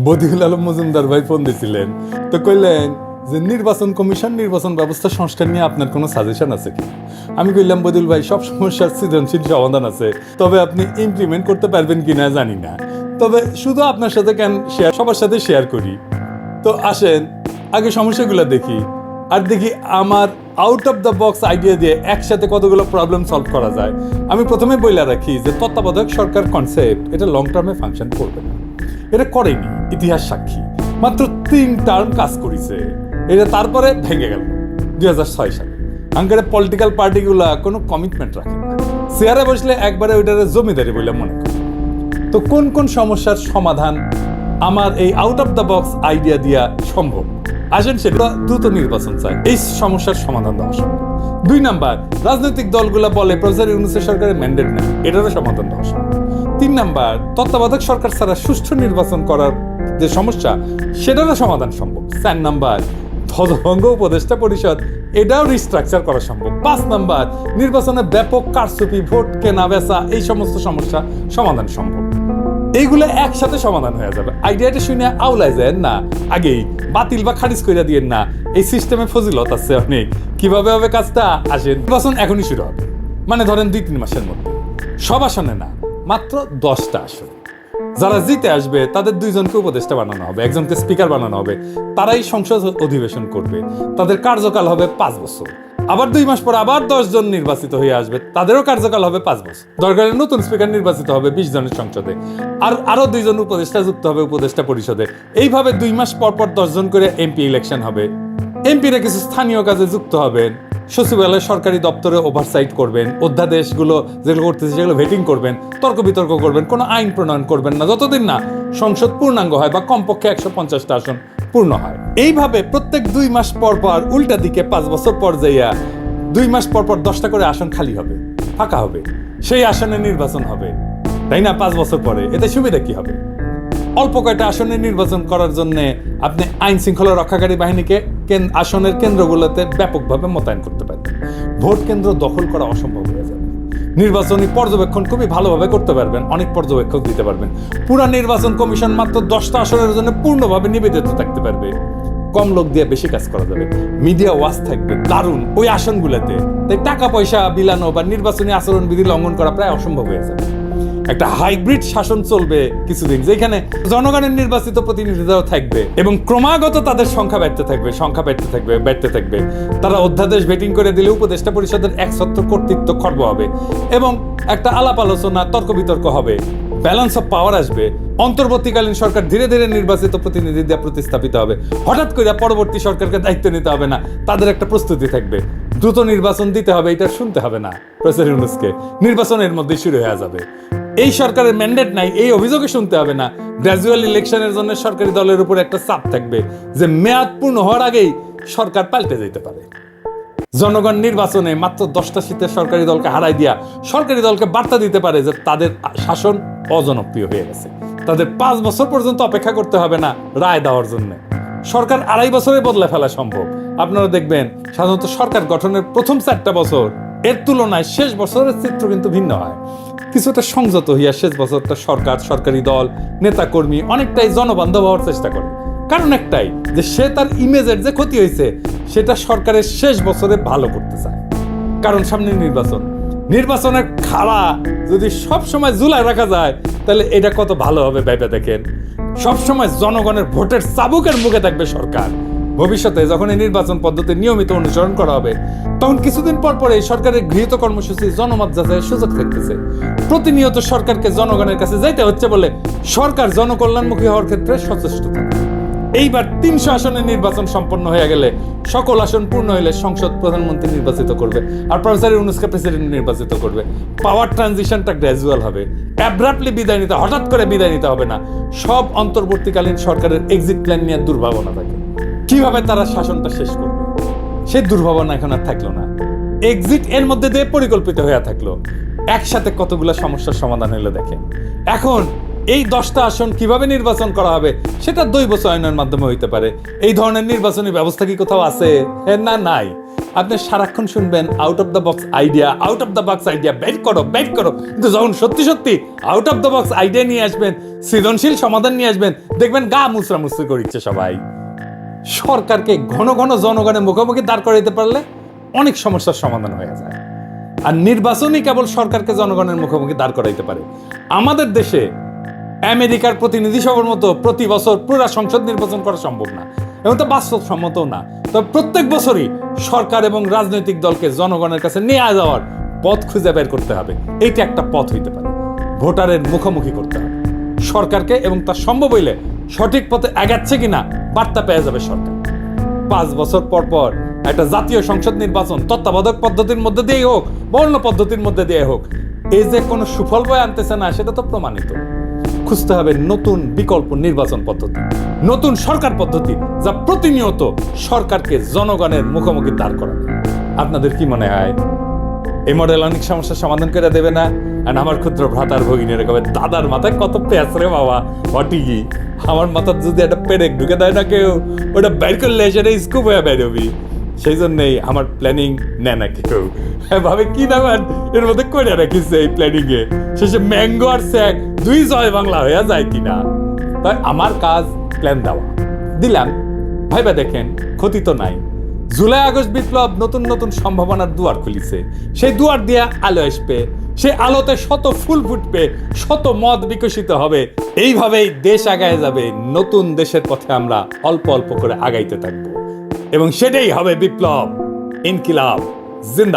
বদিউল আলম মজুমদার ভাই ফোন দিয়েছিলেন, তো কইলেন যে নির্বাচন কমিশন নির্বাচন ব্যবস্থা সংস্কার নিয়ে আপনার কোনো সাজেশন আছে কি? আমি কইলাম বদিউল ভাই, সব সমস্যার সৃজনশীল সমাধান আছে, তবে আপনি ইমপ্লিমেন্ট করতে পারবেন কিনা জানি না, তবে শুধু আপনার সাথে কেন সবার সাথে শেয়ার করি। তো আসেন আগে সমস্যাগুলো দেখি, আর দেখি আমার out of the box idea দিয়ে একসাথে কতগুলো প্রবলেম সলভ করা যায়। আমি প্রথমে বইলা রাখি যে তত্ত্বাবধায়ক সরকার কনসেপ্ট এটা লং টার্মে ফাংশন করবে না, এটা করেনি, ইতিহাস সাক্ষী। মাত্র 3 টার্ম কাজ করেছে, এটা তারপরে ভেঙে গেল 2006 সালে। আঙ্কারে পলিটিক্যাল পার্টিগুলা কোনো কমিটমেন্ট রাখে না, চেয়ারে বসলে একবারে ওইটারে জমিদারি বলে মনে করে। তো কোন কোন সমস্যার সমাধান আমার এই out of the box idea দিয়া সম্ভব? আসেন সেটা দ্রুত নির্বাচন চাই, এই সমস্যার সমাধান দেওয়া সম্ভব। 2 নাম্বার, রাজনৈতিক দলগুলা বলে প্রফেসর ইউনূসের সরকারের ম্যান্ডেট নেই, এটারও সমাধান দেওয়া সম্ভব। 3 নাম্বার, তত্ত্বাবধায়ক সরকার ছাড়া সুষ্ঠু নির্বাচন করার যে সমস্যা সেটারও সমাধান সম্ভব। 4 নাম্বার, ধ্বজভঙ্গ উপদেষ্টা পরিষদ এটাও রিস্ট্রাকচার করা সম্ভব। 5 নাম্বার, নির্বাচনে ব্যাপক কারচুপি, ভোট কেনা বেচা, এই সমস্ত সমস্যা সমাধান সম্ভব। এইগুলো একসাথে সমাধান হয়ে যাবে। আইডিয়াটা শুনে আউলায় যায় না, আগেই বাতিল বা খারিজ করে দিয়ে না, এই সিস্টেমে ফজিলত আছে অনেক। কিভাবে হবে কাজটা? আসেন, নির্বাচন এখনই শুরু হবে, মানে ধরেন 2-3 মাসের মধ্যে। সব আসনে না, মাত্র 10টা আসন। যারা জিতে আসবে তাদের 2 জনকে উপদেষ্টা বানানো হবে, একজনকে স্পিকার বানানো হবে, তারাই সংসদ অধিবেশন করবে। তাদের কার্যকাল হবে 5 বছর। আবার 2 মাস পর আবার 10 জন নির্বাচিত হয়ে আসবে, তাদেরও কার্যকাল হবে 5 বছর। দরকারে নতুন স্পিকার নির্বাচিত হবে 20 জনের সংসদে, আর আরো 2 জন উপদেষ্টা যুক্ত হবে উপদেষ্টা পরিষদে। এইভাবে 2 মাস পর পর 10 জন করে এমপি ইলেকশন হবে। এমপিরা কিছু স্থানীয় কাজে যুক্ত হবেন, সচিবালয় সরকারি দপ্তরে ওভারসাইট করবেন, অধ্যাদেশগুলো যেগুলো করতেছে সেগুলো ভেটিং করবেন, তর্ক বিতর্ক করবেন, কোনো আইন প্রণয়ন করবেন না যতদিন না সংসদ পূর্ণাঙ্গ হয় বা কমপক্ষে 150টা আসন পূর্ণ হয়। এইভাবে প্রত্যেক 2 মাস পর পর উল্টা দিকে 5 বছর পর যাইয়া 2 মাস পর পর 10টা করে আসন খালি হবে, ফাঁকা হবে, সেই আসনে নির্বাচন হবে, তাই না? 5 বছর পরে এতে সুবিধা কি হবে? অল্প কয়টা আসনে নির্বাচন করার জন্য আপনি আইন শৃঙ্খলা রক্ষাকারী বাহিনীকে আসনের কেন্দ্রগুলোতে ব্যাপকভাবে মোতায়েন করতে পারবেন। ভোট কেন্দ্র দখল করা অসম্ভব হয়ে যাবে। নির্বাচনী পর্যবেক্ষণ খুবই ভালোভাবে করতে পারবেন, অনেক পর্যবেক্ষক দিতে পারবেন। পুরা নির্বাচন কমিশন মাত্র 10টা আসনের জন্য পূর্ণভাবে নিবেদিত থাকতে পারবে। কম লোক দিয়ে বেশি কাজ করা যাবে। মিডিয়া ওয়াচ থাকবে দারুণ ওই আসনগুলোতে, তাই টাকা পয়সা বিলানো বা নির্বাচনী আচরণ বিধি লঙ্ঘন করা প্রায় অসম্ভব হয়ে যাবে। একটা হাইব্রিড শাসন চলবে কিছুদিন, যেখানে জনগণের নির্বাচিত প্রতিনিধিরাও থাকবে এবং ক্রমাগত তাদের সংখ্যা বাড়তে থাকবে। তারা অধ্যাদেশ ভেটিং করে দিলে উপদেষ্টা পরিষদের একছত্র কর্তৃত্ব খর্ব হবে এবং একটা আলাপ আলোচনা, তর্ক বিতর্ক হবে, ব্যালেন্স অফ পাওয়ার আসবে। অন্তর্বর্তীকালীন সরকার ধীরে ধীরে নির্বাচিত প্রতিনিধি দিয়ে প্রতিস্থাপিত হবে। হঠাৎ করে পরবর্তী সরকারকে দায়িত্ব নিতে হবে না, তাদের একটা প্রস্তুতি থাকবে। দ্রুত নির্বাচন দিতে হবে, এটা শুনতে হবে না প্রফেসর ইউনূসকে, নির্বাচনের মধ্যেই শুরু হয়ে যাবে। এই সরকারের ম্যান্ডেট নাই, এই অভিযোগে শুনতে হবে না। গ্র্যাজুয়াল ইলেকশনের জন্য সরকারি দলের উপর একটা চাপ থাকবে যে মেয়াদ পূর্ণ হওয়ার আগেই সরকার পাল্টে যেতে পারে। জনগণ নির্বাচনে মাত্র 10টা সিটের সরকারি দলকে হারাই দিয়া সরকারি দলকে বার্তা দিতে পারে যে তাদের শাসন অজনপ্রিয় হয়ে গেছে, তাদের 5 বছর পর্যন্ত অপেক্ষা করতে হবে না রায় দেওয়ার জন্য। সরকার 2.5 বছরে বদলে ফেলা সম্ভব। আপনারা দেখবেন সাধারণত সরকার গঠনের প্রথম 4টা বছর এর তুলনায় শেষ বছরের চিত্র কিন্তু ভিন্ন হয়। কিছুটা সংযত হইয়া শেষ বছরটা সরকার, সরকারি দল, নেতাকর্মী অনেকটাই জনবান্ধব হওয়ার চেষ্টা করে। কারণ একটাই, যে সে তার ইমেজের যে ক্ষতি হয়েছে সেটা সরকারের শেষ বছরে ভালো করতে চায়। কারণ সামনে নির্বাচনের খাড়া যদি সবসময় জুলাই রাখা যায় তাহলে এটা কত ভালো হবে ভেবে দেখেন। সবসময় জনগণের ভোটের চাবুকের মুখে থাকবে সরকার। ভবিষ্যতে যখন এই নির্বাচন পদ্ধতি নিয়মিত অনুসরণ করা হবে তখন কিছুদিন পর পর এই সরকারের গৃহীত কর্মসূচি জনমত যাচাইয়ের সুযোগ থাকতেছে। প্রতিনিয়ত সরকারকে জনগণের কাছে যাইতে হচ্ছে বলে সরকার জনকল্যাণমুখী হওয়ার ক্ষেত্রে সচেষ্ট থাকে। এইবার 300 আসনের নির্বাচন সম্পন্ন হয়ে গেলে, সকল আসন পূর্ণ হলে সংসদ প্রধানমন্ত্রী নির্বাচিত করবে আর প্রফেসর ইউনূসকে প্রেসিডেন্ট নির্বাচিত করবে। পাওয়ার ট্রানজিশনটা গ্র্যাজুয়াল হবে, অ্যাব্রাপ্টলি বিদায় নিতে, হঠাৎ করে বিদায় নিতে হবে না। সব অন্তর্বর্তীকালীন সরকারের এক্সিট প্ল্যান নিয়ে দুর্ভাবনা থাকে, কিভাবে তারা শাসনটা শেষ করবে সেই দুর্ভাবনা এখন আর থাকলো না। এক্সিট এর মধ্যে দিয়ে পরিকল্পিত হয়ে থাকলো। একসাথে কতগুলো সমস্যার সমাধান হলো দেখেন। এখন এই 10টা আসন কিভাবে নির্বাচন করা হবে সেটা দৈব চয়নের মাধ্যমে হইতে পারে। এই ধরনের নির্বাচনী ব্যবস্থা কি কোথাও আছে? না, নাই। আপনি সারাক্ষণ শুনবেন out of the box idea বের করো কিন্তু যখন সত্যি সত্যি out of the box idea নিয়ে আসবেন, সৃজনশীল সমাধান নিয়ে আসবেন, দেখবেন গা মুচড়ামুচড়ি করিচ্ছে সবাই। সরকারকে ঘন ঘন জনগণের মুখোমুখি দাঁড় করাইতে পারলে অনেক সমস্যার সমাধান হয়ে যায়। আর নির্বাচনই কেবল সরকারকে জনগণের মুখোমুখি দাঁড় করাইতে পারে। আমাদের দেশে আমেরিকার প্রতিনিধি সভার মতো প্রতি বছর পুরা সংসদ নির্বাচন করা সম্ভব না, এবং তো বাস্তবসম্মত না। তবে প্রত্যেক বছরই সরকার এবং রাজনৈতিক দলকে জনগণের কাছে নিয়ে যাওয়ার পথ খুঁজে বের করতে হবে। এইটা একটা পথ হইতে পারে। ভোটারের মুখোমুখি করতে হবে সরকারকে, এবং তার সম্ভব হইলে সঠিক পথে এগাচ্ছে কিনা বার্তা পেয়ে যাবে সরকার। 5 বছর পর পর একটা জাতীয় সংসদ নির্বাচন তত্ত্বাবধায়ক পদ্ধতির মধ্যে দিয়ে হোক, বর্ণ পদ্ধতির মধ্যে দিয়ে হোক, এই যে কোনো সুফল বয়ে আনতেছে না সেটা তো প্রমাণিত। খুঁজতে হবে নতুন বিকল্প নির্বাচন পদ্ধতি, নতুন সরকার পদ্ধতি, যা প্রতিনিয়ত সরকারকে জনগণের মুখোমুখি দাঁড় করাবে। আপনাদের কি মনে হয় এই মডেল অনেক সমস্যার সমাধান করে দেবে না? আর আমার ক্ষুদ্র ভ্রাতার ভগিনীরা কবে দাদার মাথায় কত পেঁচ রে বাবা, কি আমার মাথার যদি একটা পেরেক ঢুকে দেয় না কেউ, ওটা বের করলে সেটা স্কুপ হয়ে বেরোবি। সেই জন্যই আমার প্ল্যানিং নেয় না কেউ, ভাবে কি না এর মধ্যে করে রাখিছে এই প্ল্যানিং এ, শেষে ম্যাঙ্গো আর স্যাক 2 জয় বাংলা হয়ে যায় কিনা। তাই আমার কাজ প্ল্যান দেওয়া, দিলাম, ভাইবা দেখেন, ক্ষতি তো নাই। জুলাই আগস্ট বিপ্লব নতুন নতুন সম্ভাবনার দুয়ার খুলিছে। সেই দুয়ার দিয়ে আলো আসবে, সেই আলোতে শত ফুল ফুটবে, শত মত বিকশিত হবে। এইভাবেই দেশ আগায় যাবে। নতুন দেশের পথে আমরা অল্প অল্প করে আগাইতে থাকবো, এবং সেটাই হবে বিপ্লব, ইনকিলাব, জিন্দাবাদ।